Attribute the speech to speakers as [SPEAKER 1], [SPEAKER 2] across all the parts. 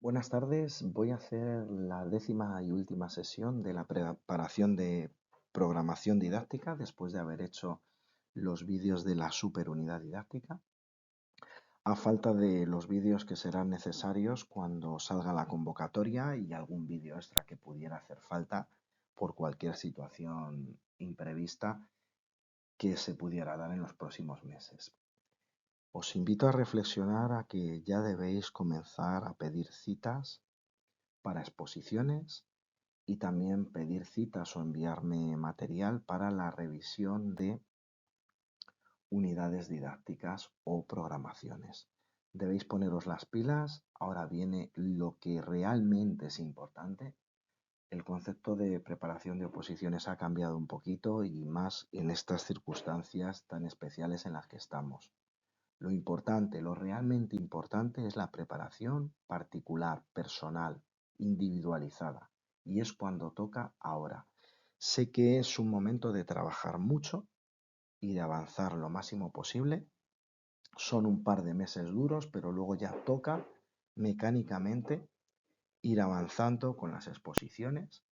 [SPEAKER 1] Buenas tardes, voy a hacer la décima y última sesión de la preparación de programación didáctica después de haber hecho los vídeos de la superunidad didáctica, a falta de los vídeos que serán necesarios cuando salga la convocatoria y algún vídeo extra que pudiera hacer falta por cualquier situación imprevista que se pudiera dar en los próximos meses. Os invito a reflexionar a que ya debéis comenzar a pedir citas para exposiciones y también pedir citas o enviarme material para la revisión de unidades didácticas o programaciones. Debéis poneros las pilas. Ahora viene lo que realmente es importante. El concepto de preparación de oposiciones ha cambiado un poquito y más en estas circunstancias tan especiales en las que estamos. Lo importante, lo realmente importante es la preparación particular, personal, individualizada. Y es cuando toca ahora. Sé que es un momento de trabajar mucho y de avanzar lo máximo posible. Son un par de meses duros, pero luego ya toca mecánicamente ir avanzando con las exposiciones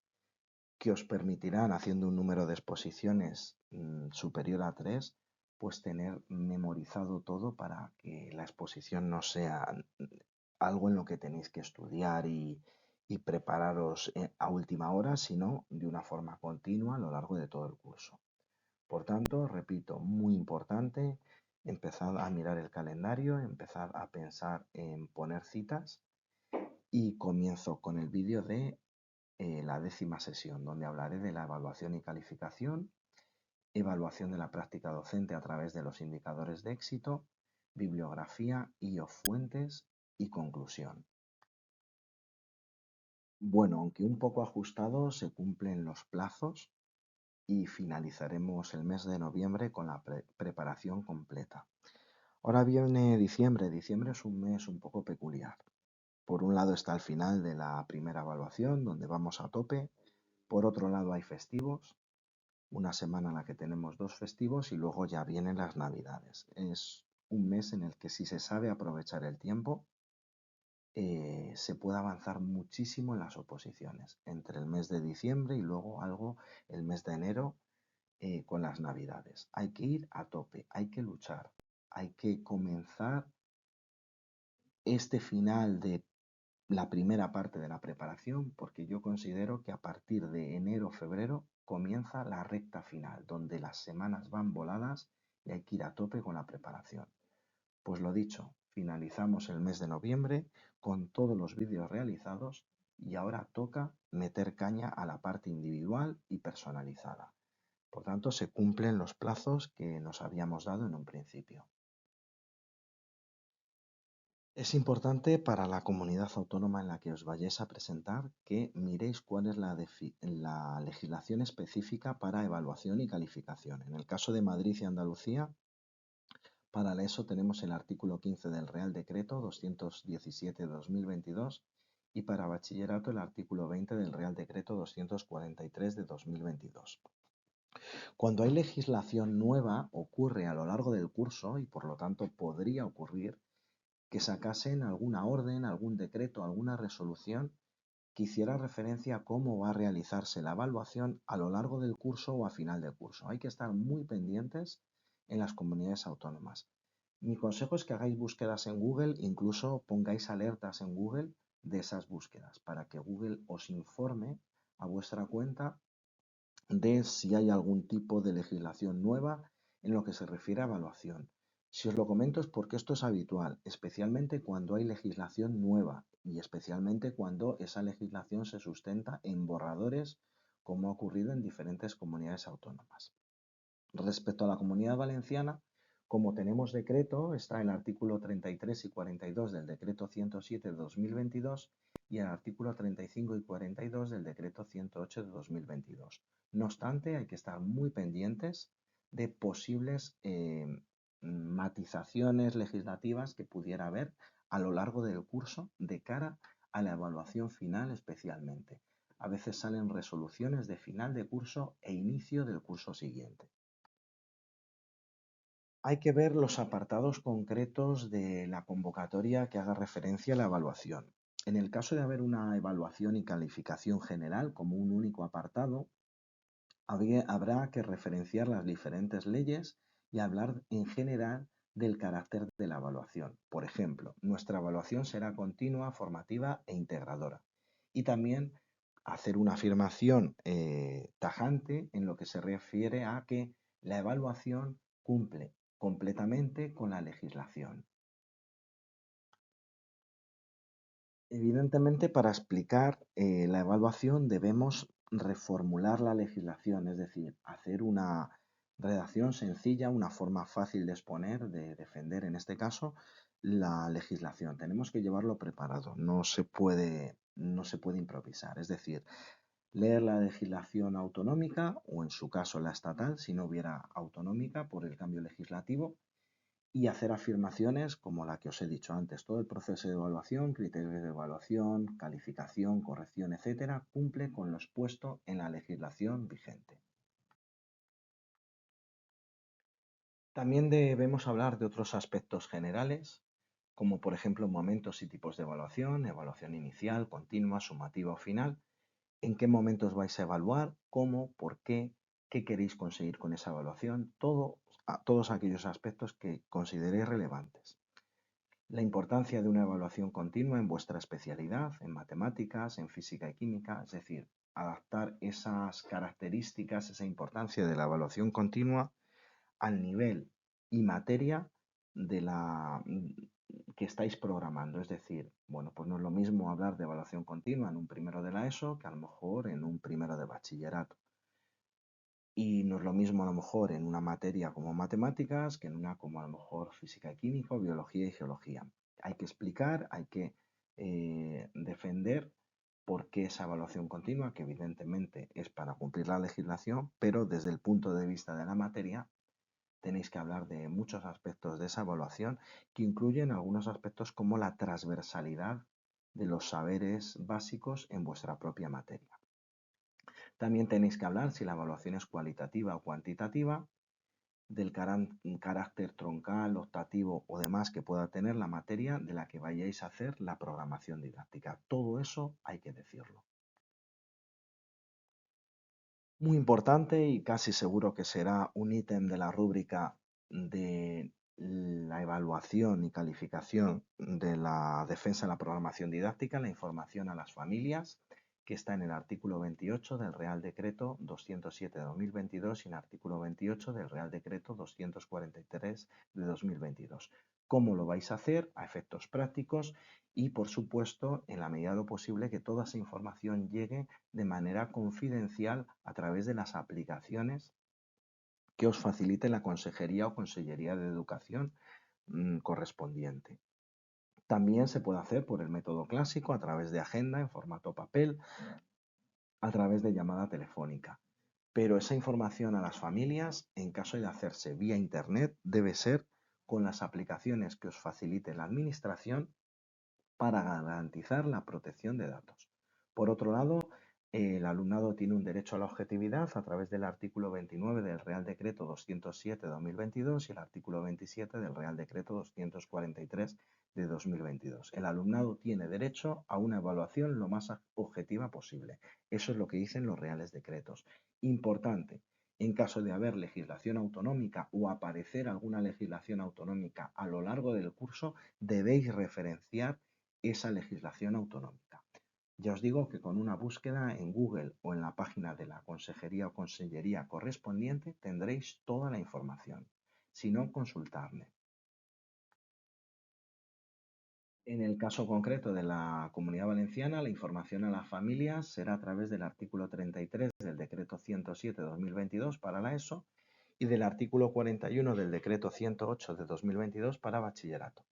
[SPEAKER 1] que os permitirán, haciendo un número de exposiciones superior a 3, pues tener memorizado todo para que la exposición no sea algo en lo que tenéis que estudiar y prepararos a última hora, sino de una forma continua a lo largo de todo el curso. Por tanto, repito, muy importante, empezad a mirar el calendario, empezad a pensar en poner citas y comienzo con el vídeo de la décima sesión, donde hablaré de la evaluación y calificación, evaluación de la práctica docente a través de los indicadores de éxito, bibliografía y o fuentes y conclusión. Bueno, aunque un poco ajustado, se cumplen los plazos y finalizaremos el mes de noviembre con la preparación completa. Ahora viene diciembre. Diciembre es un mes un poco peculiar. Por un lado está el final de la primera evaluación, donde vamos a tope. Por otro lado hay festivos, una semana en la que tenemos 2 festivos y luego ya vienen las Navidades. Es un mes en el que si se sabe aprovechar el tiempo, se puede avanzar muchísimo en las oposiciones, entre el mes de diciembre y luego algo el mes de enero con las Navidades. Hay que ir a tope, hay que luchar, hay que comenzar este final de la primera parte de la preparación, porque yo considero que a partir de enero o febrero comienza la recta final, donde las semanas van voladas y hay que ir a tope con la preparación. Pues lo dicho, finalizamos el mes de noviembre con todos los vídeos realizados y ahora toca meter caña a la parte individual y personalizada. Por tanto, se cumplen los plazos que nos habíamos dado en un principio. Es importante para la comunidad autónoma en la que os vayáis a presentar que miréis cuál es la legislación específica para evaluación y calificación. En el caso de Madrid y Andalucía, para eso tenemos el artículo 15 del Real Decreto 217/2022 y para bachillerato el artículo 20 del Real Decreto 243 de 2022. Cuando hay legislación nueva ocurre a lo largo del curso y por lo tanto podría ocurrir que sacasen alguna orden, algún decreto, alguna resolución que hiciera referencia a cómo va a realizarse la evaluación a lo largo del curso o a final del curso. Hay que estar muy pendientes en las comunidades autónomas. Mi consejo es que hagáis búsquedas en Google, incluso pongáis alertas en Google de esas búsquedas para que Google os informe a vuestra cuenta de si hay algún tipo de legislación nueva en lo que se refiere a evaluación. Si os lo comento es porque esto es habitual, especialmente cuando hay legislación nueva y especialmente cuando esa legislación se sustenta en borradores, como ha ocurrido en diferentes comunidades autónomas. Respecto a la Comunidad Valenciana, como tenemos decreto, está el artículo 33 y 42 del decreto 107 de 2022 y el artículo 35 y 42 del decreto 108 de 2022. No obstante, hay que estar muy pendientes de posibles matizaciones legislativas que pudiera haber a lo largo del curso de cara a la evaluación final especialmente. A veces salen resoluciones de final de curso e inicio del curso siguiente. Hay que ver los apartados concretos de la convocatoria que haga referencia a la evaluación. En el caso de haber una evaluación y calificación general como un único apartado, habrá que referenciar las diferentes leyes y hablar en general del carácter de la evaluación. Por ejemplo, nuestra evaluación será continua, formativa e integradora. Y también hacer una afirmación tajante en lo que se refiere a que la evaluación cumple completamente con la legislación. Evidentemente, para explicar la evaluación debemos reformular la legislación, es decir, hacer una redacción sencilla, una forma fácil de exponer, de defender en este caso la legislación. Tenemos que llevarlo preparado, no se puede improvisar. Es decir, leer la legislación autonómica o en su caso la estatal, si no hubiera autonómica por el cambio legislativo, y hacer afirmaciones como la que os he dicho antes. Todo el proceso de evaluación, criterios de evaluación, calificación, corrección, etcétera, cumple con lo expuesto en la legislación vigente. También debemos hablar de otros aspectos generales, como por ejemplo momentos y tipos de evaluación, evaluación inicial, continua, sumativa o final, en qué momentos vais a evaluar, cómo, por qué queréis conseguir con esa evaluación, todos aquellos aspectos que consideréis relevantes. La importancia de una evaluación continua en vuestra especialidad, en matemáticas, en física y química, es decir, adaptar esas características, esa importancia de la evaluación continua al nivel y materia de la que estáis programando. Es decir, bueno, pues no es lo mismo hablar de evaluación continua en un primero de la ESO que a lo mejor en un primero de bachillerato. Y no es lo mismo a lo mejor en una materia como matemáticas que en una como a lo mejor física y química, biología y geología. Hay que explicar, hay que defender por qué esa evaluación continua, que evidentemente es para cumplir la legislación, pero desde el punto de vista de la materia tenéis que hablar de muchos aspectos de esa evaluación que incluyen algunos aspectos como la transversalidad de los saberes básicos en vuestra propia materia. También tenéis que hablar si la evaluación es cualitativa o cuantitativa, del carácter troncal, optativo o demás que pueda tener la materia de la que vayáis a hacer la programación didáctica. Todo eso hay que decirlo. Muy importante y casi seguro que será un ítem de la rúbrica de la evaluación y calificación de la defensa de la programación didáctica, la información a las familias, que está en el artículo 28 del Real Decreto 207 de 2022 y en el artículo 28 del Real Decreto 243 de 2022. ¿Cómo lo vais a hacer? A efectos prácticos y, por supuesto, en la medida de lo posible, que toda esa información llegue de manera confidencial a través de las aplicaciones que os facilite la Consejería o Consellería de Educación correspondiente. También se puede hacer por el método clásico, a través de agenda en formato papel, a través de llamada telefónica. Pero esa información a las familias, en caso de hacerse vía Internet, debe ser con las aplicaciones que os facilite la Administración para garantizar la protección de datos. Por otro lado, el alumnado tiene un derecho a la objetividad a través del artículo 29 del Real Decreto 207 de 2022 y el artículo 27 del Real Decreto 243 de 2022. El alumnado tiene derecho a una evaluación lo más objetiva posible. Eso es lo que dicen los reales decretos. Importante, en caso de haber legislación autonómica o aparecer alguna legislación autonómica a lo largo del curso, debéis referenciar esa legislación autonómica. Ya os digo que con una búsqueda en Google o en la página de la consejería o consellería correspondiente tendréis toda la información. Si no, consultadme. En el caso concreto de la Comunidad Valenciana, la información a las familias será a través del artículo 33 del Decreto 107/2022 para la ESO y del artículo 41 del Decreto 108 de 2022 para bachillerato.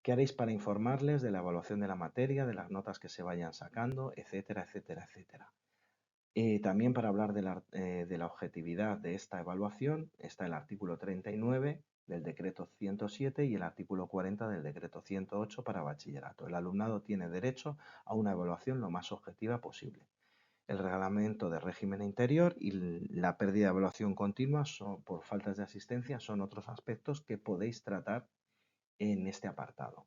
[SPEAKER 1] ¿Qué haréis para informarles de la evaluación de la materia, de las notas que se vayan sacando, etcétera, etcétera, etcétera? También para hablar de la objetividad de esta evaluación está el artículo 39 del decreto 107 y el artículo 40 del decreto 108 para bachillerato. El alumnado tiene derecho a una evaluación lo más objetiva posible. El reglamento de régimen interior y la pérdida de evaluación continua por faltas de asistencia son otros aspectos que podéis tratar en este apartado.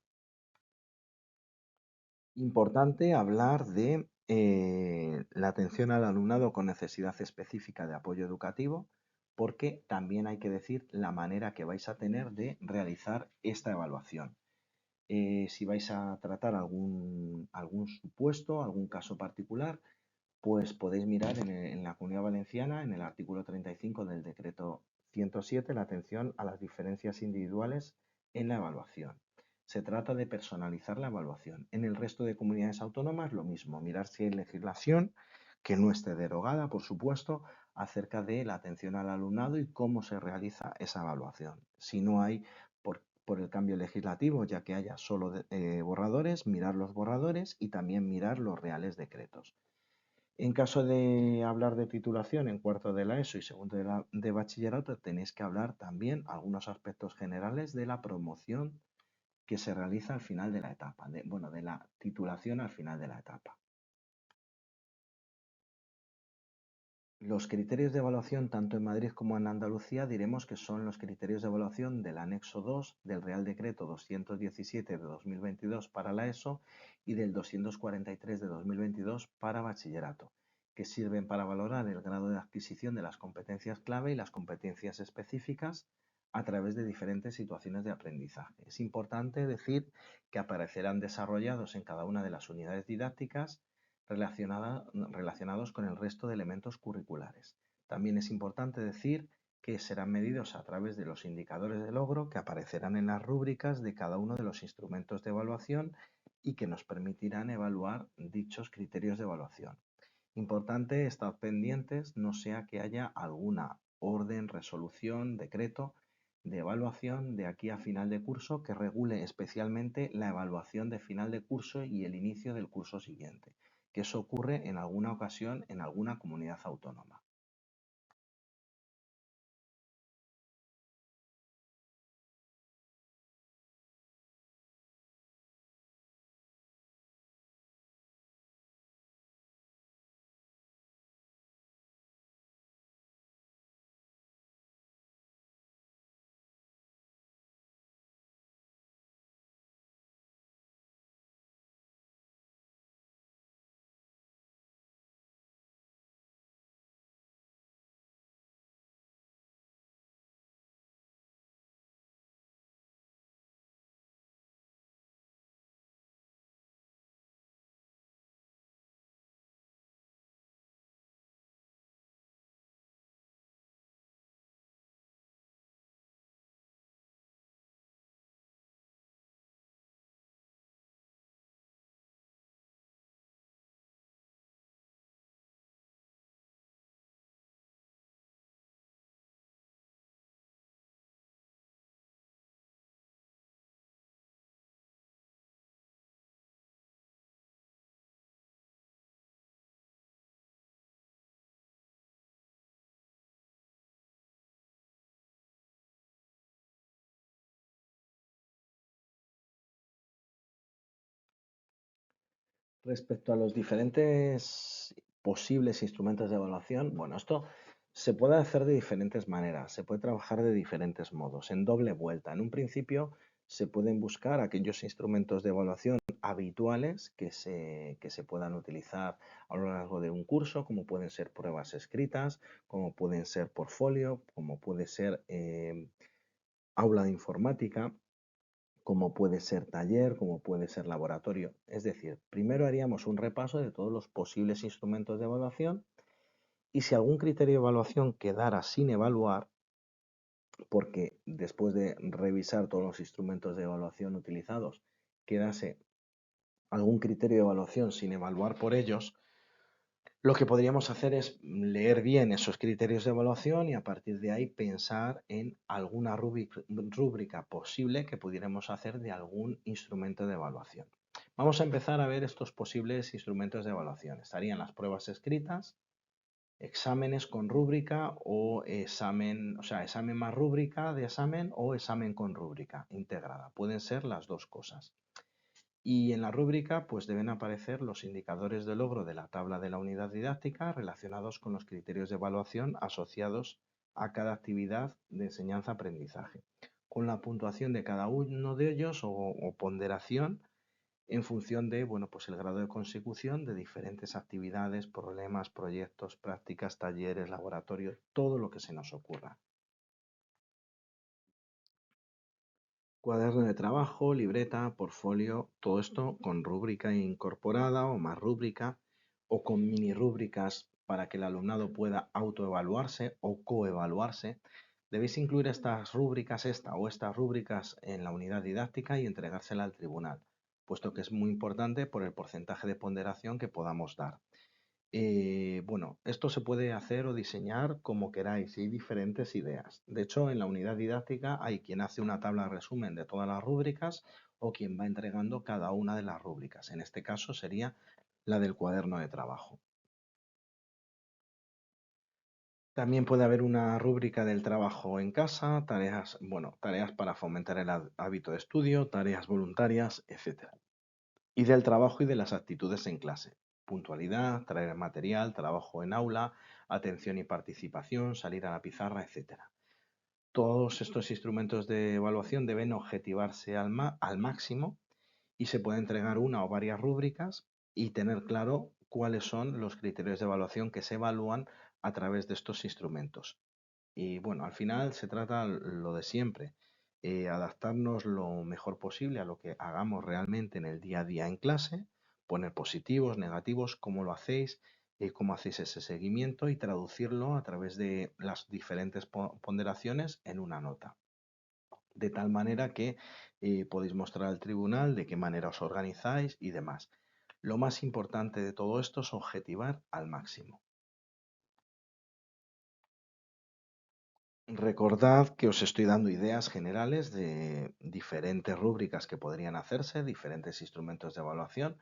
[SPEAKER 1] Importante hablar de la atención al alumnado con necesidad específica de apoyo educativo, porque también hay que decir la manera que vais a tener de realizar esta evaluación. Si vais a tratar algún supuesto, algún caso particular, pues podéis mirar en la Comunidad Valenciana, en el artículo 35 del decreto 107, la atención a las diferencias individuales en la evaluación. Se trata de personalizar la evaluación. En el resto de comunidades autónomas lo mismo, mirar si hay legislación que no esté derogada, por supuesto, acerca de la atención al alumnado y cómo se realiza esa evaluación. Si no hay, por el cambio legislativo, ya que haya solo borradores, mirar los borradores y también mirar los reales decretos. En caso de hablar de titulación en cuarto de la ESO y segundo de bachillerato, tenéis que hablar también algunos aspectos generales de la promoción que se realiza al final de la etapa, de la titulación al final de la etapa. Los criterios de evaluación, tanto en Madrid como en Andalucía, diremos que son los criterios de evaluación del anexo 2 del Real Decreto 217 de 2022 para la ESO y del 243 de 2022 para bachillerato, que sirven para valorar el grado de adquisición de las competencias clave y las competencias específicas a través de diferentes situaciones de aprendizaje. Es importante decir que aparecerán desarrollados en cada una de las unidades didácticas relacionados con el resto de elementos curriculares. También es importante decir que serán medidos a través de los indicadores de logro que aparecerán en las rúbricas de cada uno de los instrumentos de evaluación y que nos permitirán evaluar dichos criterios de evaluación. Importante estar pendientes, no sea que haya alguna orden, resolución, decreto de evaluación de aquí a final de curso que regule especialmente la evaluación de final de curso y el inicio del curso siguiente, que eso ocurre en alguna ocasión en alguna comunidad autónoma. Respecto a los diferentes posibles instrumentos de evaluación, bueno, esto se puede hacer de diferentes maneras, se puede trabajar de diferentes modos, en doble vuelta. En un principio se pueden buscar aquellos instrumentos de evaluación habituales que se puedan utilizar a lo largo de un curso, como pueden ser pruebas escritas, como pueden ser portfolio, como puede ser aula de informática, como puede ser taller, como puede ser laboratorio. Es decir, primero haríamos un repaso de todos los posibles instrumentos de evaluación y si algún criterio de evaluación quedara sin evaluar, porque después de revisar todos los instrumentos de evaluación utilizados, quedase algún criterio de evaluación sin evaluar por ellos, lo que podríamos hacer es leer bien esos criterios de evaluación y a partir de ahí pensar en alguna rúbrica posible que pudiéramos hacer de algún instrumento de evaluación. Vamos a empezar a ver estos posibles instrumentos de evaluación. Estarían las pruebas escritas, exámenes con rúbrica o examen, o sea, examen más rúbrica de examen o examen con rúbrica integrada. Pueden ser las dos cosas. Y en la rúbrica pues deben aparecer los indicadores de logro de la tabla de la unidad didáctica relacionados con los criterios de evaluación asociados a cada actividad de enseñanza-aprendizaje, con la puntuación de cada uno de ellos o ponderación en función de, bueno, pues el grado de consecución de diferentes actividades, problemas, proyectos, prácticas, talleres, laboratorios, todo lo que se nos ocurra. Cuaderno de trabajo, libreta, portfolio, todo esto con rúbrica incorporada o más rúbrica o con mini rúbricas para que el alumnado pueda autoevaluarse o coevaluarse. Debéis incluir estas rúbricas, esta o estas rúbricas en la unidad didáctica y entregársela al tribunal, puesto que es muy importante por el porcentaje de ponderación que podamos dar. Bueno, esto se puede hacer o diseñar como queráis y hay diferentes ideas. De hecho, en la unidad didáctica hay quien hace una tabla resumen de todas las rúbricas o quien va entregando cada una de las rúbricas. En este caso sería la del cuaderno de trabajo. También puede haber una rúbrica del trabajo en casa, tareas, bueno, tareas para fomentar el hábito de estudio, tareas voluntarias, etc. Y del trabajo y de las actitudes en clase. Puntualidad, traer material, trabajo en aula, atención y participación, salir a la pizarra, etc. Todos estos instrumentos de evaluación deben objetivarse al máximo y se puede entregar una o varias rúbricas y tener claro cuáles son los criterios de evaluación que se evalúan a través de estos instrumentos. Y bueno, al final se trata lo de siempre, adaptarnos lo mejor posible a lo que hagamos realmente en el día a día en clase, poner positivos, negativos, cómo lo hacéis, cómo hacéis ese seguimiento y traducirlo a través de las diferentes ponderaciones en una nota. De tal manera que podéis mostrar al tribunal de qué manera os organizáis y demás. Lo más importante de todo esto es objetivar al máximo. Recordad que os estoy dando ideas generales de diferentes rúbricas que podrían hacerse, diferentes instrumentos de evaluación,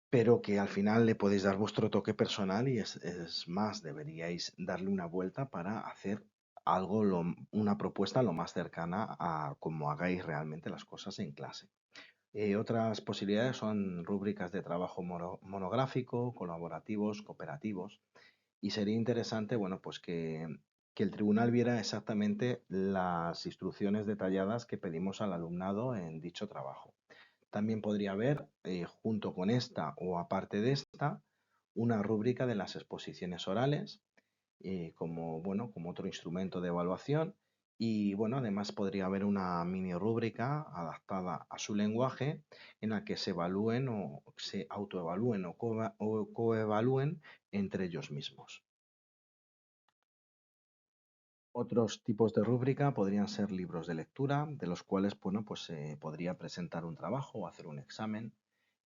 [SPEAKER 1] pero que al final le podéis dar vuestro toque personal y es más, deberíais darle una vuelta para hacer algo, una propuesta lo más cercana a cómo hagáis realmente las cosas en clase. Otras posibilidades son rúbricas de trabajo monográfico, colaborativos, cooperativos. Y sería interesante, bueno, pues que el tribunal viera exactamente las instrucciones detalladas que pedimos al alumnado en dicho trabajo. También podría haber, junto con esta o aparte de esta, una rúbrica de las exposiciones orales, como, bueno, como otro instrumento de evaluación. Y bueno, además podría haber una mini rúbrica adaptada a su lenguaje en la que se evalúen o se autoevalúen o coevalúen entre ellos mismos. Otros tipos de rúbrica podrían ser libros de lectura, de los cuales, bueno, pues se podría presentar un trabajo o hacer un examen,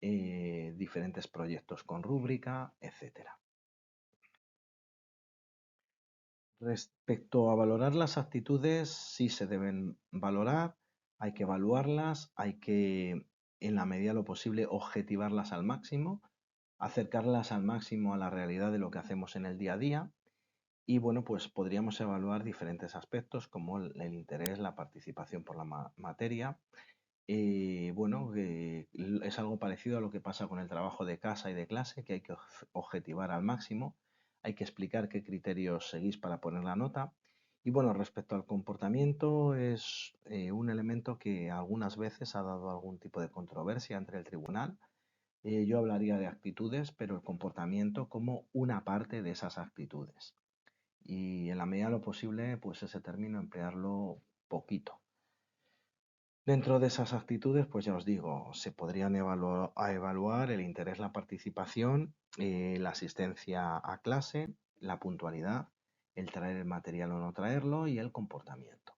[SPEAKER 1] diferentes proyectos con rúbrica, etcétera. Respecto a valorar las actitudes, sí se deben valorar, hay que evaluarlas, hay que, en la medida de lo posible, objetivarlas al máximo, acercarlas al máximo a la realidad de lo que hacemos en el día a día. Y bueno, pues podríamos evaluar diferentes aspectos como el interés, la participación por la materia. Bueno, es algo parecido a lo que pasa con el trabajo de casa y de clase, que hay que objetivar al máximo. Hay que explicar qué criterios seguís para poner la nota. Y bueno, respecto al comportamiento, es un elemento que algunas veces ha dado algún tipo de controversia entre el tribunal. Yo hablaría de actitudes, pero el comportamiento como una parte de esas actitudes y en la medida de lo posible, pues ese término emplearlo poquito. Dentro de esas actitudes, pues ya os digo, se podrían evaluar el interés, la participación, la asistencia a clase, la puntualidad, el traer el material o no traerlo y el comportamiento.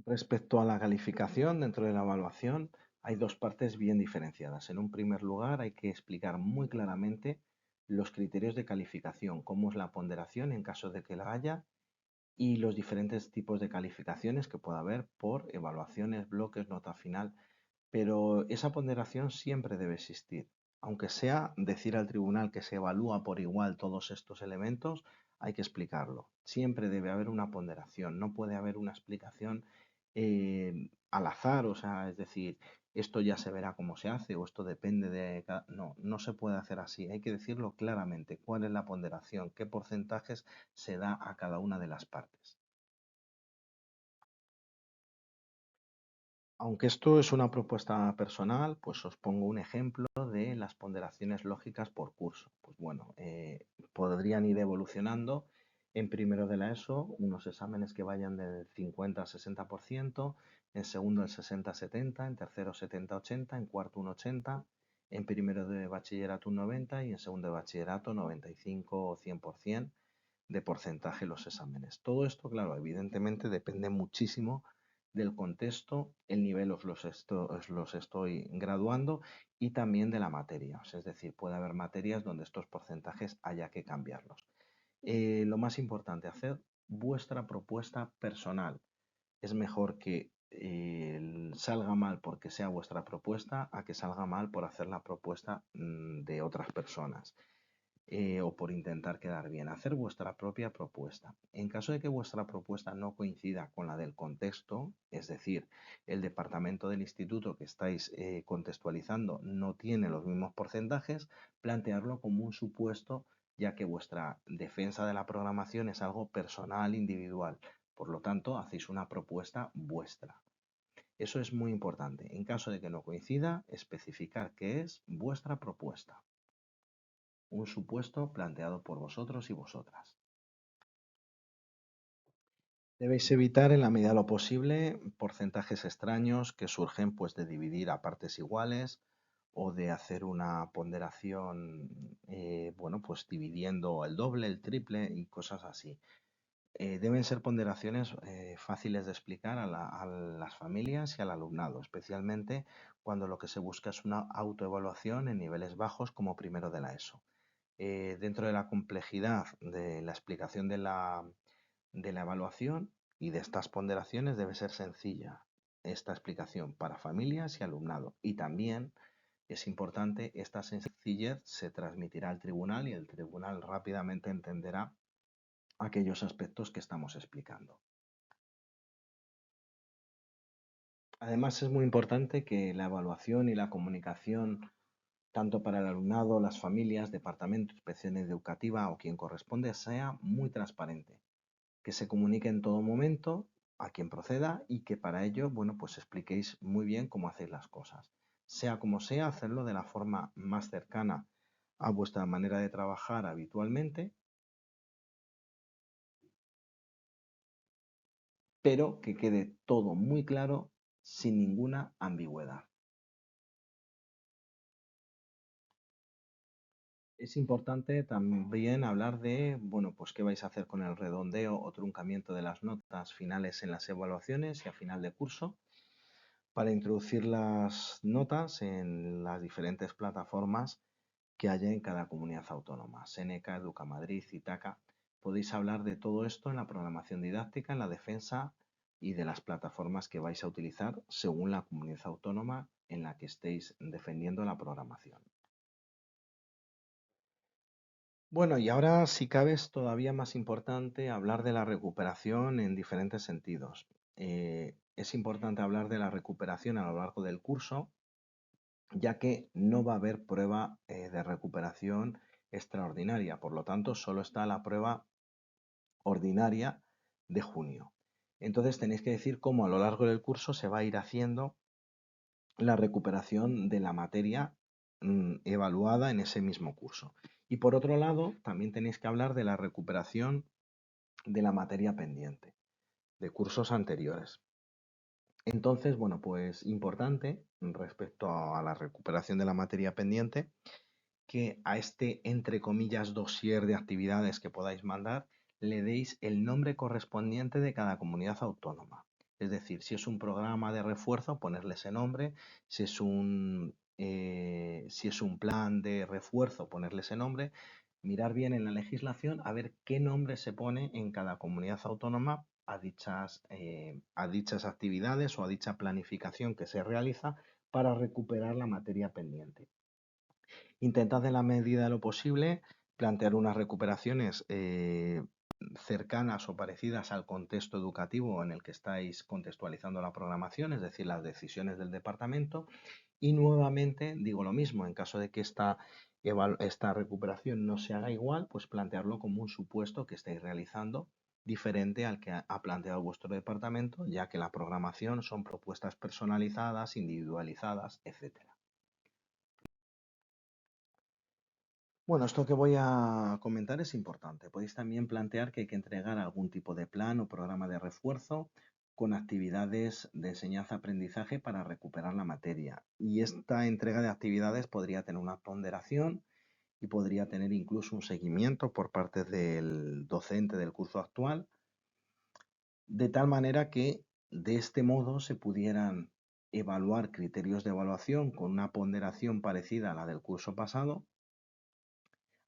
[SPEAKER 1] Respecto a la calificación dentro de la evaluación, hay dos partes bien diferenciadas. En un primer lugar, hay que explicar muy claramente los criterios de calificación, cómo es la ponderación en caso de que la haya y los diferentes tipos de calificaciones que pueda haber por evaluaciones, bloques, nota final. Pero esa ponderación siempre debe existir. Aunque sea decir al tribunal que se evalúa por igual todos estos elementos, hay que explicarlo. Siempre debe haber una ponderación, no puede haber una explicación al azar, o sea, es decir, esto ya se verá cómo se hace o esto depende de cada... No, no se puede hacer así. Hay que decirlo claramente, cuál es la ponderación, qué porcentajes se da a cada una de las partes. Aunque esto es una propuesta personal, pues os pongo un ejemplo de las ponderaciones lógicas por curso. Pues bueno, podrían ir evolucionando en primero de la ESO, unos exámenes que vayan del 50 al 60%, en segundo el 60-70, en tercero 70-80, en cuarto un 80, en primero de bachillerato un 90 y en segundo de bachillerato 95 o 100% de porcentaje los exámenes. Todo esto, claro, evidentemente depende muchísimo del contexto, el nivel os los estoy graduando y también de la materia. Es decir, puede haber materias donde estos porcentajes haya que cambiarlos. Lo más importante, hacer vuestra propuesta personal. Es mejor que salga mal porque sea vuestra propuesta a que salga mal por hacer la propuesta de otras personas o por intentar quedar bien. Hacer vuestra propia propuesta. En caso de que vuestra propuesta no coincida con la del contexto, es decir, el departamento del instituto que estáis contextualizando no tiene los mismos porcentajes, plantearlo como un supuesto, ya que vuestra defensa de la programación es algo personal, individual. Por lo tanto, hacéis una propuesta vuestra. Eso es muy importante. En caso de que no coincida, especificar qué es vuestra propuesta. Un supuesto planteado por vosotros y vosotras. Debéis evitar en la medida de lo posible porcentajes extraños que surgen pues de dividir a partes iguales o de hacer una ponderación, bueno, pues dividiendo el doble, el triple y cosas así. Deben ser ponderaciones fáciles de explicar a las familias y al alumnado, especialmente cuando lo que se busca es una autoevaluación en niveles bajos como primero de la ESO. Dentro de la complejidad de la explicación de la evaluación y de estas ponderaciones debe ser sencilla esta explicación para familias y alumnado. Y también es importante, esta sencillez se transmitirá al tribunal y el tribunal rápidamente entenderá aquellos aspectos que estamos explicando. Además, es muy importante que la evaluación y la comunicación, tanto para el alumnado, las familias, departamento, inspección educativa o quien corresponde, sea muy transparente, que se comunique en todo momento a quien proceda y que para ello, bueno, pues expliquéis muy bien cómo hacéis las cosas. Sea como sea, hacerlo de la forma más cercana a vuestra manera de trabajar habitualmente, pero que quede todo muy claro sin ninguna ambigüedad. Es importante también hablar de, bueno, pues qué vais a hacer con el redondeo o truncamiento de las notas finales en las evaluaciones y a final de curso para introducir las notas en las diferentes plataformas que haya en cada comunidad autónoma. Seneca, Educamadrid, Itaca. Podéis hablar de todo esto en la programación didáctica, en la defensa y de las plataformas que vais a utilizar según la comunidad autónoma en la que estéis defendiendo la programación. Bueno, y ahora, si cabe, es todavía más importante hablar de la recuperación en diferentes sentidos. Es importante hablar de la recuperación a lo largo del curso, ya que no va a haber prueba de recuperación extraordinaria. Por lo tanto, solo está la prueba ordinaria de junio. Entonces, tenéis que decir cómo a lo largo del curso se va a ir haciendo la recuperación de la materia evaluada en ese mismo curso. Y por otro lado, también tenéis que hablar de la recuperación de la materia pendiente, de cursos anteriores. Entonces, bueno, pues importante respecto a la recuperación de la materia pendiente, que a este, entre comillas, dossier de actividades que podáis mandar, le deis el nombre correspondiente de cada comunidad autónoma. Es decir, si es un programa de refuerzo, ponerle ese nombre. Si es un plan de refuerzo, ponerle ese nombre. Mirar bien en la legislación a ver qué nombre se pone en cada comunidad autónoma a dichas actividades o a dicha planificación que se realiza para recuperar la materia pendiente. Intentad en la medida de lo posible plantear unas recuperaciones cercanas o parecidas al contexto educativo en el que estáis contextualizando la programación, es decir, las decisiones del departamento. Y nuevamente digo lo mismo, en caso de que esta recuperación no se haga igual, pues plantearlo como un supuesto que estáis realizando diferente al que ha planteado vuestro departamento, ya que la programación son propuestas personalizadas, individualizadas, etcétera. Bueno, esto que voy a comentar es importante. Podéis también plantear que hay que entregar algún tipo de plan o programa de refuerzo con actividades de enseñanza-aprendizaje para recuperar la materia. Y esta entrega de actividades podría tener una ponderación y podría tener incluso un seguimiento por parte del docente del curso actual, de tal manera que de este modo se pudieran evaluar criterios de evaluación con una ponderación parecida a la del curso pasado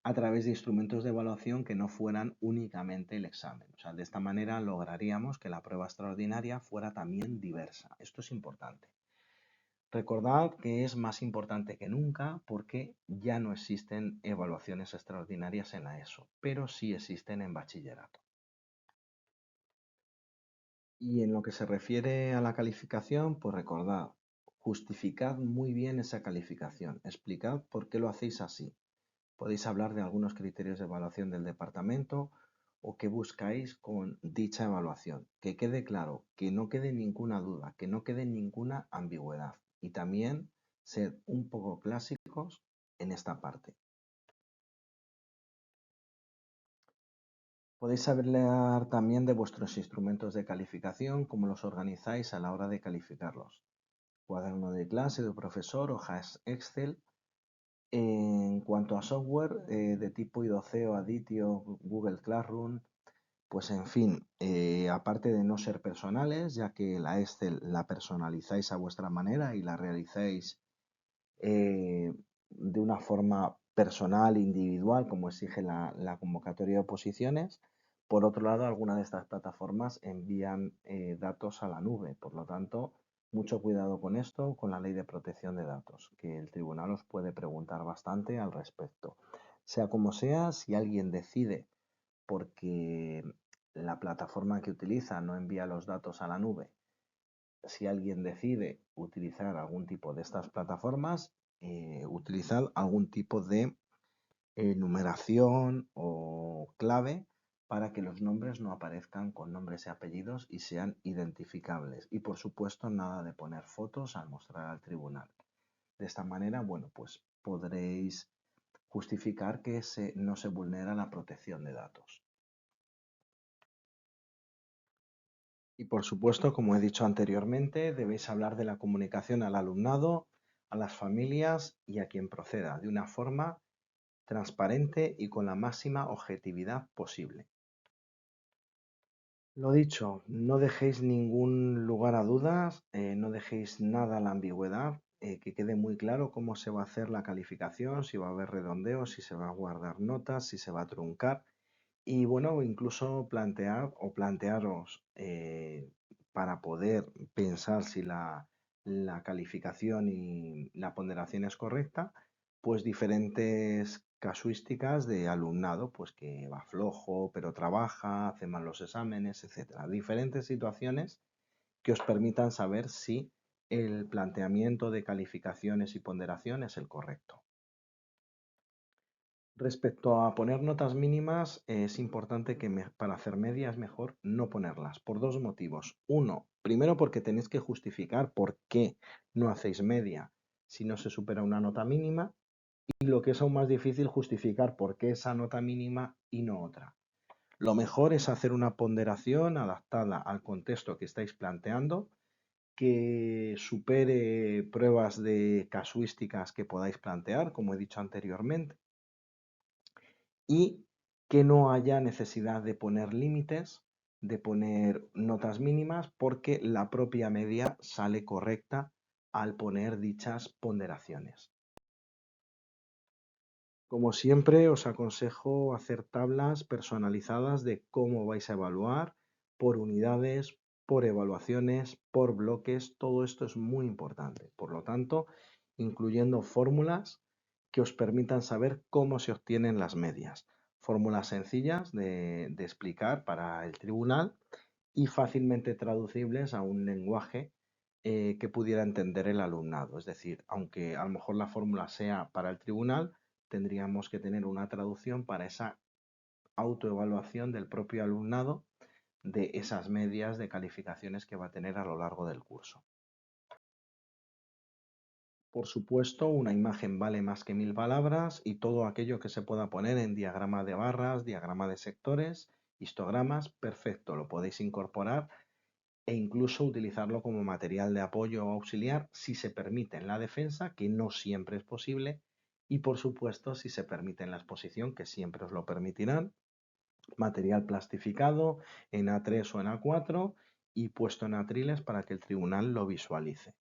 [SPEAKER 1] a través de instrumentos de evaluación que no fueran únicamente el examen. O sea, de esta manera lograríamos que la prueba extraordinaria fuera también diversa. Esto es importante. Recordad que es más importante que nunca porque ya no existen evaluaciones extraordinarias en la ESO, pero sí existen en bachillerato. Y en lo que se refiere a la calificación, pues recordad, justificad muy bien esa calificación, explicad por qué lo hacéis así. Podéis hablar de algunos criterios de evaluación del departamento o qué buscáis con dicha evaluación. Que quede claro, que no quede ninguna duda, que no quede ninguna ambigüedad. Y también ser un poco clásicos en esta parte. Podéis hablar también de vuestros instrumentos de calificación, cómo los organizáis a la hora de calificarlos. Cuaderno de clase, de profesor, hojas Excel. En cuanto a software de tipo IDOCEO, Aditio, Google Classroom, pues en fin, aparte de no ser personales, ya que la Excel la personalizáis a vuestra manera y la realizáis de una forma personal, individual, como exige la convocatoria de oposiciones. Por otro lado, algunas de estas plataformas envían datos a la nube, por lo tanto, mucho cuidado con esto, con la ley de protección de datos, que el tribunal os puede preguntar bastante al respecto. Sea como sea, si alguien decide, porque la plataforma que utiliza no envía los datos a la nube, si alguien decide utilizar algún tipo de estas plataformas, utilizad algún tipo de numeración o clave para que los nombres no aparezcan con nombres y apellidos y sean identificables. Y por supuesto, nada de poner fotos al mostrar al tribunal. De esta manera, bueno, pues podréis justificar que no se vulnera la protección de datos. Y por supuesto, como he dicho anteriormente, debéis hablar de la comunicación al alumnado, a las familias y a quien proceda, de una forma transparente y con la máxima objetividad posible. Lo dicho, no dejéis ningún lugar a dudas, no dejéis nada a la ambigüedad, que quede muy claro cómo se va a hacer la calificación, si va a haber redondeos, si se va a guardar notas, si se va a truncar. Y bueno, incluso plantear o plantearos para poder pensar si la calificación y la ponderación es correcta, pues diferentes casuísticas de alumnado, pues que va flojo, pero trabaja, hace mal los exámenes, etcétera. Diferentes situaciones que os permitan saber si el planteamiento de calificaciones y ponderación es el correcto. Respecto a poner notas mínimas, es importante que para hacer media es mejor no ponerlas, por dos motivos. Uno, primero porque tenéis que justificar por qué no hacéis media si no se supera una nota mínima, y lo que es aún más difícil, justificar por qué esa nota mínima y no otra. Lo mejor es hacer una ponderación adaptada al contexto que estáis planteando, que supere pruebas de casuísticas que podáis plantear, como he dicho anteriormente, y que no haya necesidad de poner límites, de poner notas mínimas, porque la propia media sale correcta al poner dichas ponderaciones. Como siempre, os aconsejo hacer tablas personalizadas de cómo vais a evaluar por unidades, por evaluaciones, por bloques. Todo esto es muy importante. Por lo tanto, incluyendo fórmulas que os permitan saber cómo se obtienen las medias. Fórmulas sencillas de explicar para el tribunal y fácilmente traducibles a un lenguaje que pudiera entender el alumnado. Es decir, aunque a lo mejor la fórmula sea para el tribunal, tendríamos que tener una traducción para esa autoevaluación del propio alumnado de esas medias de calificaciones que va a tener a lo largo del curso. Por supuesto, una imagen vale más que 1000 palabras y todo aquello que se pueda poner en diagrama de barras, diagrama de sectores, histogramas, perfecto, lo podéis incorporar e incluso utilizarlo como material de apoyo o auxiliar si se permite en la defensa, que no siempre es posible, y por supuesto si se permite en la exposición, que siempre os lo permitirán, material plastificado en A3 o en A4 y puesto en atriles para que el tribunal lo visualice.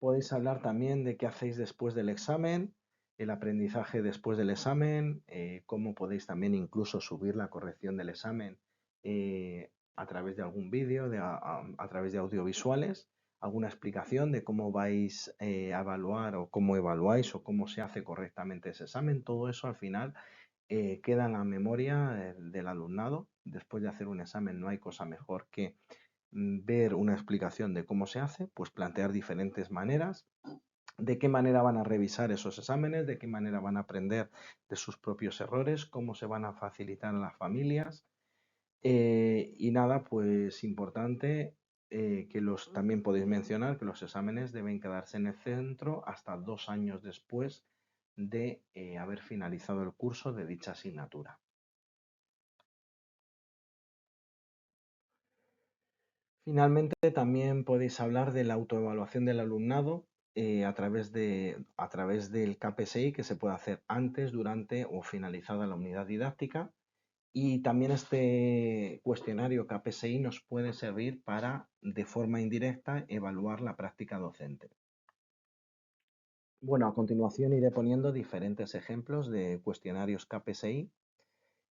[SPEAKER 1] Podéis hablar también de qué hacéis después del examen, el aprendizaje después del examen, cómo podéis también incluso subir la corrección del examen a través de algún vídeo, a través de audiovisuales, alguna explicación de cómo vais a evaluar o cómo evaluáis o cómo se hace correctamente ese examen. Todo eso al final queda en la memoria del alumnado. Después de hacer un examen no hay cosa mejor que ver una explicación de cómo se hace, pues plantear diferentes maneras, de qué manera van a revisar esos exámenes, de qué manera van a aprender de sus propios errores, cómo se van a facilitar a las familias. Y nada, pues importante también podéis mencionar que los exámenes deben quedarse en el centro hasta 2 años después de haber finalizado el curso de dicha asignatura. Finalmente, también podéis hablar de la autoevaluación del alumnado a través del KPSI que se puede hacer antes, durante o finalizada la unidad didáctica. Y también este cuestionario KPSI nos puede servir para, de forma indirecta, evaluar la práctica docente. Bueno, a continuación iré poniendo diferentes ejemplos de cuestionarios KPSI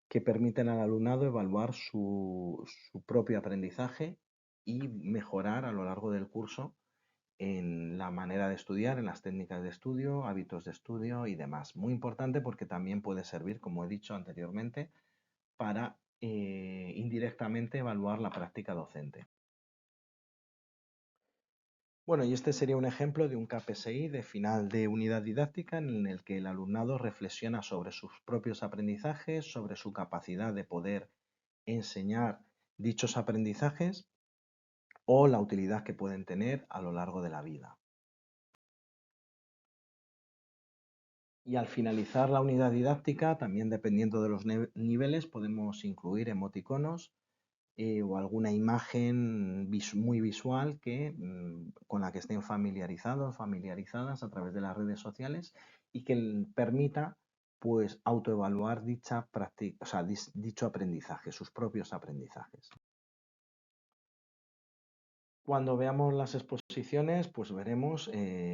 [SPEAKER 1] que permiten al alumnado evaluar su propio aprendizaje y mejorar a lo largo del curso en la manera de estudiar, en las técnicas de estudio, hábitos de estudio y demás. Muy importante porque también puede servir, como he dicho anteriormente, para indirectamente evaluar la práctica docente. Bueno, y este sería un ejemplo de un KPSI de final de unidad didáctica en el que el alumnado reflexiona sobre sus propios aprendizajes, sobre su capacidad de poder enseñar dichos aprendizajes o la utilidad que pueden tener a lo largo de la vida. Y al finalizar la unidad didáctica, también dependiendo de los niveles, podemos incluir emoticonos o alguna imagen muy visual con la que estén familiarizados, familiarizadas a través de las redes sociales y que permita pues autoevaluar dicha práctica, o sea, dicho aprendizaje, sus propios aprendizajes. Cuando veamos las exposiciones, pues veremos,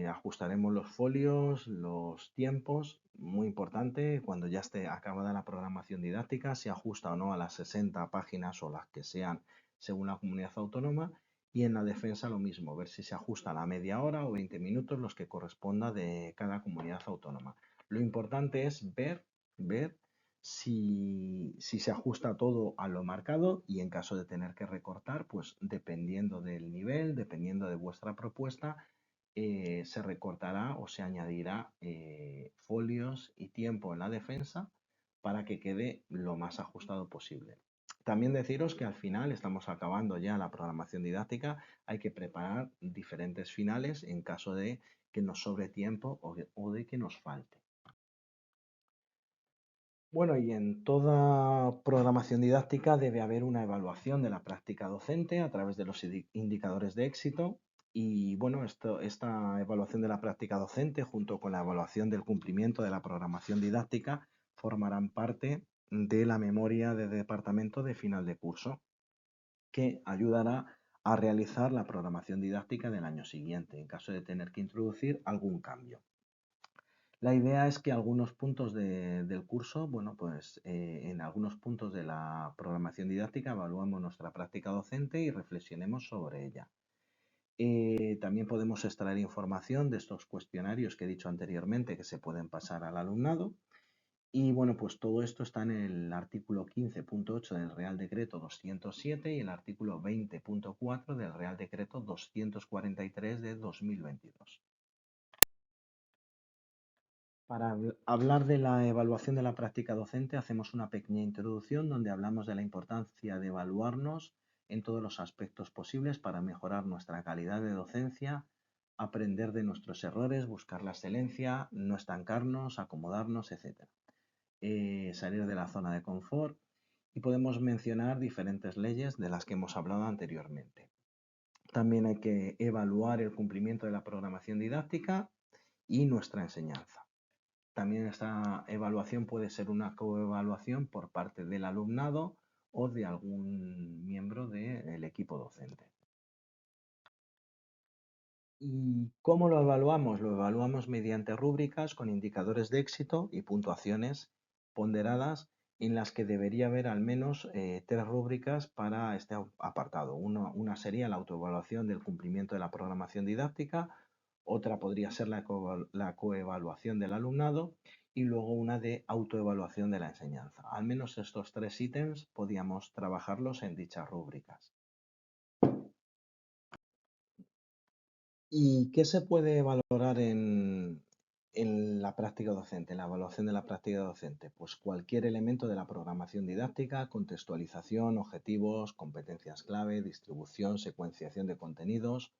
[SPEAKER 1] ajustaremos los folios, los tiempos, muy importante, cuando ya esté acabada la programación didáctica, se ajusta o no a las 60 páginas o las que sean según la comunidad autónoma, y en la defensa lo mismo, ver si se ajusta a la media hora o 20 minutos los que corresponda de cada comunidad autónoma. Lo importante es ver si se ajusta todo a lo marcado y en caso de tener que recortar, pues dependiendo del nivel, dependiendo de vuestra propuesta, se recortará o se añadirá folios y tiempo en la defensa para que quede lo más ajustado posible. También deciros que al final estamos acabando ya la programación didáctica, hay que preparar diferentes finales en caso de que nos sobre tiempo o de que nos falte. Bueno, y en toda programación didáctica debe haber una evaluación de la práctica docente a través de los indicadores de éxito. Y bueno, esta evaluación de la práctica docente junto con la evaluación del cumplimiento de la programación didáctica formarán parte de la memoria de departamento de final de curso, que ayudará a realizar la programación didáctica del año siguiente en caso de tener que introducir algún cambio. La idea es que algunos puntos del curso, bueno, pues en algunos puntos de la programación didáctica evaluamos nuestra práctica docente y reflexionemos sobre ella. También podemos extraer información de estos cuestionarios que he dicho anteriormente que se pueden pasar al alumnado. Y bueno, pues todo esto está en el artículo 15.8 del Real Decreto 207 y el artículo 20.4 del Real Decreto 243 de 2022. Para hablar de la evaluación de la práctica docente, hacemos una pequeña introducción donde hablamos de la importancia de evaluarnos en todos los aspectos posibles para mejorar nuestra calidad de docencia, aprender de nuestros errores, buscar la excelencia, no estancarnos, acomodarnos, etc. Salir de la zona de confort y podemos mencionar diferentes leyes de las que hemos hablado anteriormente. También hay que evaluar el cumplimiento de la programación didáctica y nuestra enseñanza. También esta evaluación puede ser una coevaluación por parte del alumnado o de algún miembro del equipo docente. ¿Y cómo lo evaluamos? Lo evaluamos mediante rúbricas con indicadores de éxito y puntuaciones ponderadas en las que debería haber al menos 3 rúbricas para este apartado. Una sería la autoevaluación del cumplimiento de la programación didáctica, otra podría ser la coevaluación del alumnado y luego una de autoevaluación de la enseñanza. Al menos estos 3 ítems podíamos trabajarlos en dichas rúbricas. ¿Y qué se puede valorar en la práctica docente, en la evaluación de la práctica docente? Pues cualquier elemento de la programación didáctica, contextualización, objetivos, competencias clave, distribución, secuenciación de contenidos,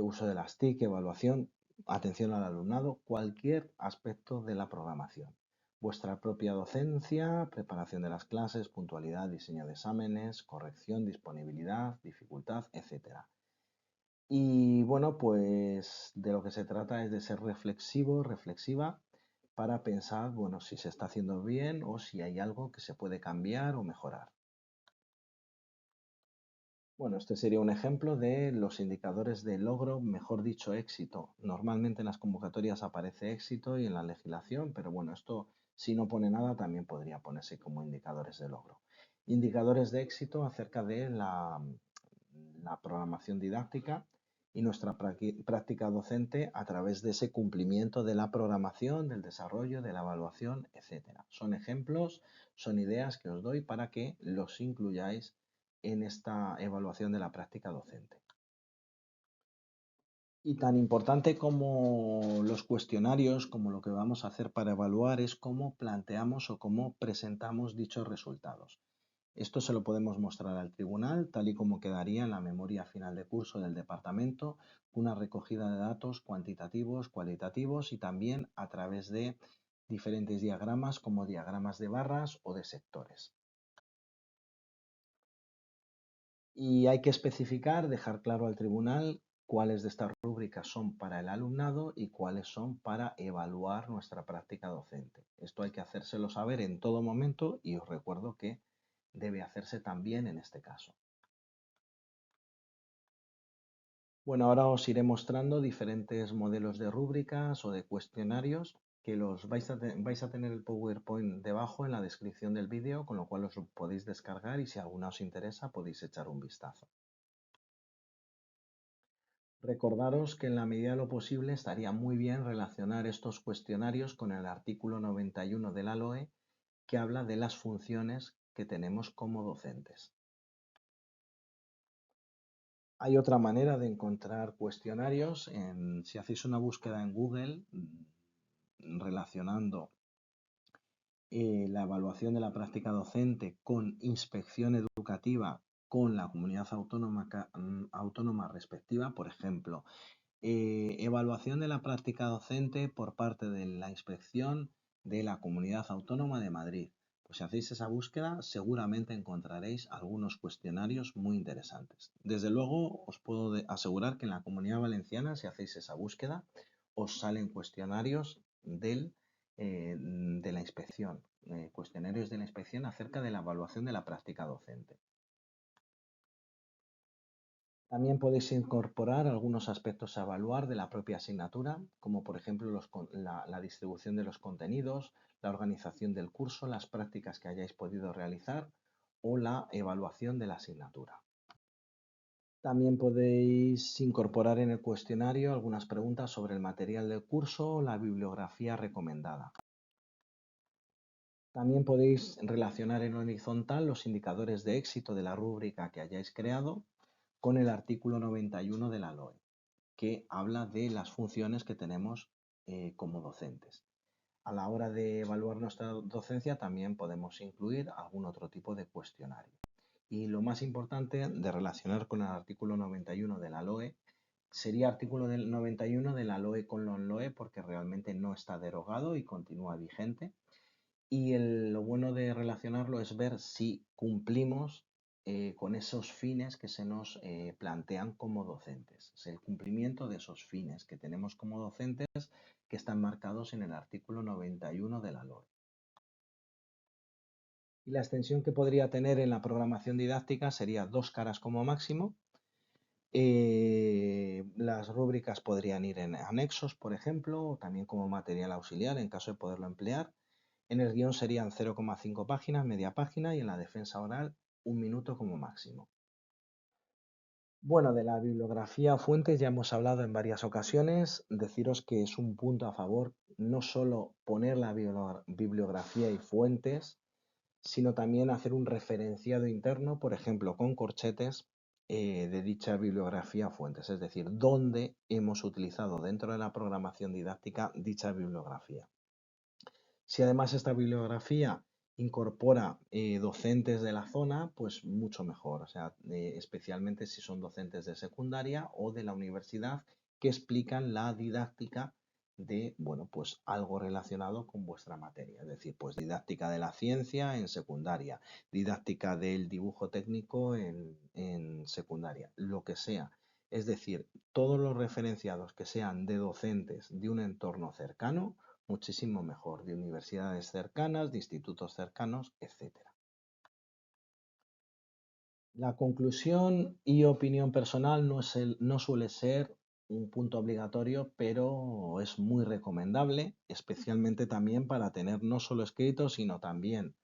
[SPEAKER 1] uso de las TIC, evaluación, atención al alumnado, cualquier aspecto de la programación. Vuestra propia docencia, preparación de las clases, puntualidad, diseño de exámenes, corrección, disponibilidad, dificultad, etcétera. Y bueno, pues de lo que se trata es de ser reflexivo, reflexiva, para pensar, bueno, si se está haciendo bien o si hay algo que se puede cambiar o mejorar. Bueno, este sería un ejemplo de los indicadores de logro, mejor dicho, éxito. Normalmente en las convocatorias aparece éxito y en la legislación, pero bueno, esto si no pone nada también podría ponerse como indicadores de logro. Indicadores de éxito acerca de la programación didáctica y nuestra práctica docente a través de ese cumplimiento de la programación, del desarrollo, de la evaluación, etcétera. Son ejemplos, son ideas que os doy para que los incluyáis en esta evaluación de la práctica docente. Y tan importante como los cuestionarios, como lo que vamos a hacer para evaluar, es cómo planteamos o cómo presentamos dichos resultados. Esto se lo podemos mostrar al tribunal, tal y como quedaría en la memoria final de curso del departamento, una recogida de datos cuantitativos, cualitativos y también a través de diferentes diagramas como diagramas de barras o de sectores. Y hay que especificar, dejar claro al tribunal cuáles de estas rúbricas son para el alumnado y cuáles son para evaluar nuestra práctica docente. Esto hay que hacérselo saber en todo momento y os recuerdo que debe hacerse también en este caso. Bueno, ahora os iré mostrando diferentes modelos de rúbricas o de cuestionarios que los vais a tener el PowerPoint debajo en la descripción del vídeo, con lo cual os lo podéis descargar y si alguna os interesa podéis echar un vistazo. Recordaros que en la medida de lo posible estaría muy bien relacionar estos cuestionarios con el artículo 91 de la LOE que habla de las funciones que tenemos como docentes. Hay otra manera de encontrar cuestionarios. Si hacéis una búsqueda en Google relacionando la evaluación de la práctica docente con inspección educativa con la comunidad autónoma respectiva, por ejemplo, evaluación de la práctica docente por parte de la inspección de la Comunidad Autónoma de Madrid. Pues si hacéis esa búsqueda, seguramente encontraréis algunos cuestionarios muy interesantes. Desde luego, os puedo asegurar que en la Comunidad Valenciana, si hacéis esa búsqueda, os salen cuestionarios de la inspección, cuestionarios de la inspección acerca de la evaluación de la práctica docente. También podéis incorporar algunos aspectos a evaluar de la propia asignatura, como por ejemplo la distribución de los contenidos, la organización del curso, las prácticas que hayáis podido realizar o la evaluación de la asignatura. También podéis incorporar en el cuestionario algunas preguntas sobre el material del curso o la bibliografía recomendada. También podéis relacionar en horizontal los indicadores de éxito de la rúbrica que hayáis creado con el artículo 91 de la LOE, que habla de las funciones que tenemos como docentes. A la hora de evaluar nuestra docencia también podemos incluir algún otro tipo de cuestionario. Y lo más importante de relacionar con el artículo 91 de la LOE sería artículo del 91 de la LOE con la LOE porque realmente no está derogado y continúa vigente. Y lo bueno de relacionarlo es ver si cumplimos con esos fines que se nos plantean como docentes. Es el cumplimiento de esos fines que tenemos como docentes que están marcados en el artículo 91 de la LOE. Y la extensión que podría tener en la programación didáctica sería 2 caras como máximo. Las rúbricas podrían ir en anexos, por ejemplo, o también como material auxiliar en caso de poderlo emplear. En el guión serían 0,5 páginas, media página, y en la defensa oral 1 minuto como máximo. Bueno, de la bibliografía o fuentes ya hemos hablado en varias ocasiones. Deciros que es un punto a favor no solo poner la bibliografía y fuentes, sino también hacer un referenciado interno, por ejemplo, con corchetes de dicha bibliografía o fuentes, es decir, dónde hemos utilizado dentro de la programación didáctica dicha bibliografía. Si además esta bibliografía incorpora docentes de la zona, pues mucho mejor, o sea, especialmente si son docentes de secundaria o de la universidad que explican la didáctica de, bueno, pues algo relacionado con vuestra materia, es decir, pues didáctica de la ciencia en secundaria, didáctica del dibujo técnico en secundaria, lo que sea. Es decir, todos los referenciados que sean de docentes de un entorno cercano, muchísimo mejor, de universidades cercanas, de institutos cercanos, etc. La conclusión y opinión personal no suele ser un punto obligatorio, pero es muy recomendable, especialmente también para tener no solo escrito, sino también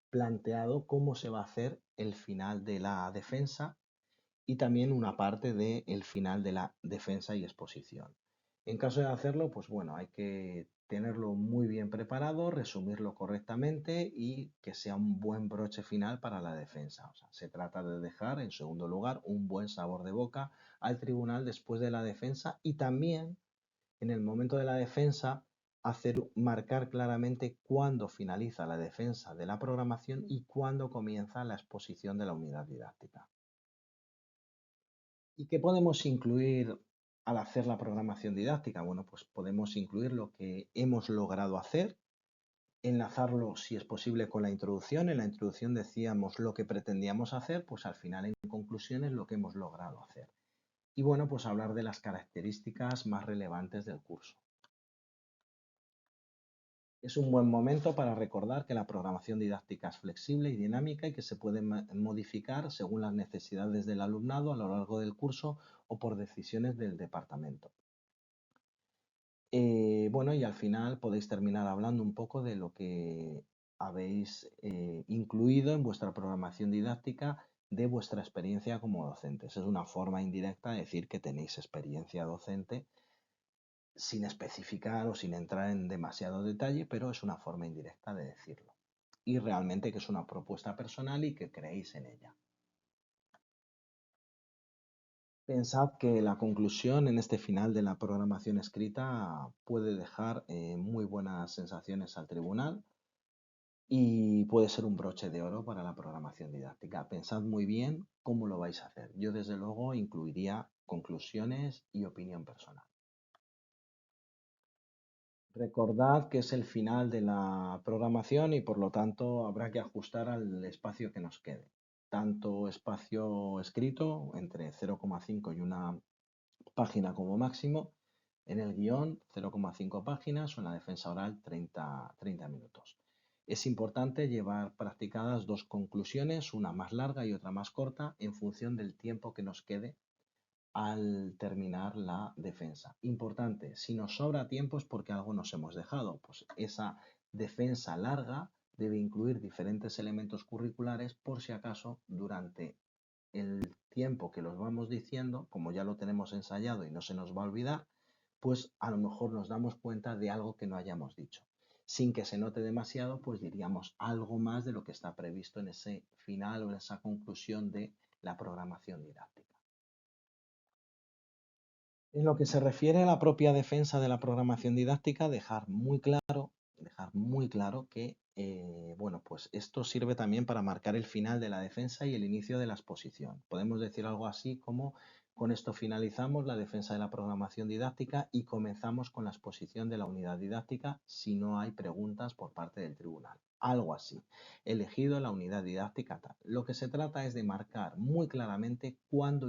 [SPEAKER 1] planteado cómo se va a hacer el final de la defensa y también una parte del final de la defensa y exposición. En caso de hacerlo, pues bueno, hay que tenerlo muy bien preparado, resumirlo correctamente y que sea un buen broche final para la defensa. O sea, se trata de dejar, en segundo lugar, un buen sabor de boca al tribunal después de la defensa y también en el momento de la defensa marcar claramente cuándo finaliza la defensa de la programación y cuándo comienza la exposición de la unidad didáctica. ¿Y qué podemos incluir al hacer la programación didáctica? Bueno, pues podemos incluir lo que hemos logrado hacer, enlazarlo si es posible con la introducción. En la introducción decíamos lo que pretendíamos hacer, pues al final en conclusiones lo que hemos logrado hacer. Y bueno, pues hablar de las características más relevantes del curso. Es un buen momento para recordar que la programación didáctica es flexible y dinámica y que se puede modificar según las necesidades del alumnado a lo largo del curso o por decisiones del departamento. Bueno, y al final podéis terminar hablando un poco de lo que habéis incluido en vuestra programación didáctica de vuestra experiencia como docentes. Es una forma indirecta de decir que tenéis experiencia docente sin especificar o sin entrar en demasiado detalle, pero es una forma indirecta de decirlo. Y realmente que es una propuesta personal y que creéis en ella. Pensad que la conclusión en este final de la programación escrita puede dejar muy buenas sensaciones al tribunal y puede ser un broche de oro para la programación didáctica. Pensad muy bien cómo lo vais a hacer. Yo desde luego incluiría conclusiones y opinión personal. Recordad que es el final de la programación y por lo tanto habrá que ajustar al espacio que nos quede. Tanto espacio escrito, entre 0,5 y una página como máximo, en el guión 0,5 páginas o en la defensa oral 30 minutos. Es importante llevar practicadas dos conclusiones, una más larga y otra más corta, en función del tiempo que nos quede al terminar la defensa. Importante, si nos sobra tiempo es porque algo nos hemos dejado. Pues esa defensa larga debe incluir diferentes elementos curriculares por si acaso durante el tiempo que los vamos diciendo, como ya lo tenemos ensayado y no se nos va a olvidar, pues a lo mejor nos damos cuenta de algo que no hayamos dicho. Sin que se note demasiado, pues diríamos algo más de lo que está previsto en ese final o en esa conclusión de la programación didáctica. En lo que se refiere a la propia defensa de la programación didáctica, dejar muy claro que bueno, pues esto sirve también para marcar el final de la defensa y el inicio de la exposición. Podemos decir algo así como: con esto finalizamos la defensa de la programación didáctica y comenzamos con la exposición de la unidad didáctica si no hay preguntas por parte del tribunal. Algo así. Elegido la unidad didáctica tal. Lo que se trata es de marcar muy claramente cuándo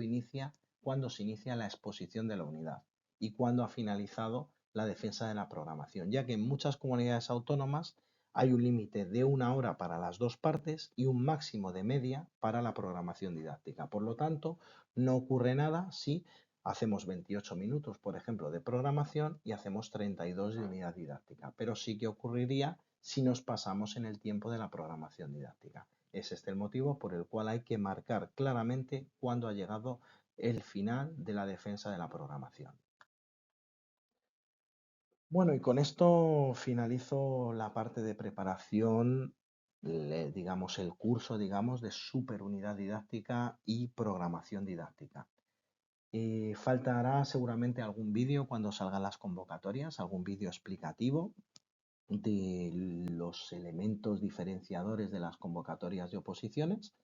[SPEAKER 1] se inicia la exposición de la unidad y cuándo ha finalizado la defensa de la programación, ya que en muchas comunidades autónomas hay un límite de 1 hora para las dos partes y un máximo de media para la programación didáctica. Por lo tanto, no ocurre nada si hacemos 28 minutos, por ejemplo, de programación y hacemos 32 de unidad didáctica, pero sí que ocurriría si nos pasamos en el tiempo de la programación didáctica. Es este el motivo por el cual hay que marcar claramente cuándo ha llegado el final de la defensa de la programación. Bueno, y con esto finalizo la parte de preparación, digamos, el curso, digamos, de superunidad didáctica y programación didáctica. Faltará seguramente algún vídeo cuando salgan las convocatorias, algún vídeo explicativo de los elementos diferenciadores de las convocatorias de oposiciones.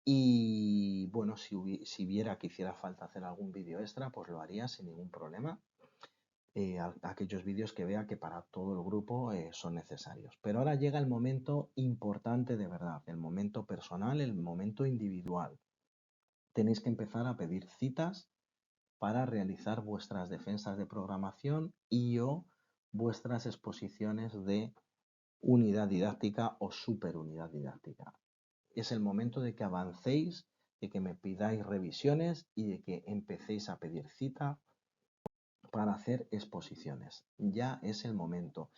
[SPEAKER 1] Y bueno, si viera que hiciera falta hacer algún vídeo extra, pues lo haría sin ningún problema. Aquellos vídeos que vea que para todo el grupo son necesarios. Pero ahora llega el momento importante de verdad, el momento personal, el momento individual. Tenéis que empezar a pedir citas para realizar vuestras defensas de programación y/o vuestras exposiciones de unidad didáctica o superunidad didáctica. Es el momento de que avancéis, de que me pidáis revisiones y de que empecéis a pedir cita para hacer exposiciones. Ya es el momento.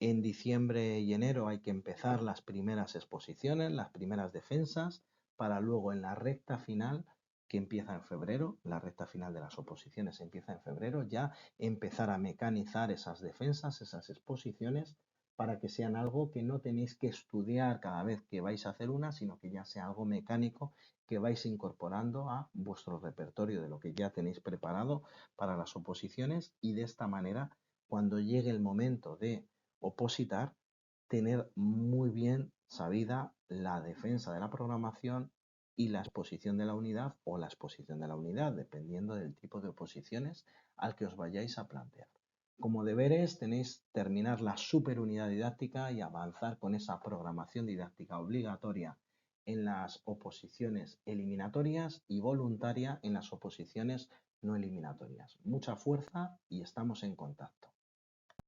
[SPEAKER 1] En diciembre y enero hay que empezar las primeras exposiciones, las primeras defensas, para luego en la recta final, que empieza en febrero, la recta final de las oposiciones empieza en febrero, ya empezar a mecanizar esas defensas, esas exposiciones, para que sean algo que no tenéis que estudiar cada vez que vais a hacer una, sino que ya sea algo mecánico que vais incorporando a vuestro repertorio de lo que ya tenéis preparado para las oposiciones, y de esta manera, cuando llegue el momento de opositar, tener muy bien sabida la defensa de la programación y la exposición de la unidad o la exposición de la unidad, dependiendo del tipo de oposiciones al que os vayáis a plantear. Como deberes tenéis terminar la superunidad didáctica y avanzar con esa programación didáctica obligatoria en las oposiciones eliminatorias y voluntaria en las oposiciones no eliminatorias. Mucha fuerza y estamos en contacto.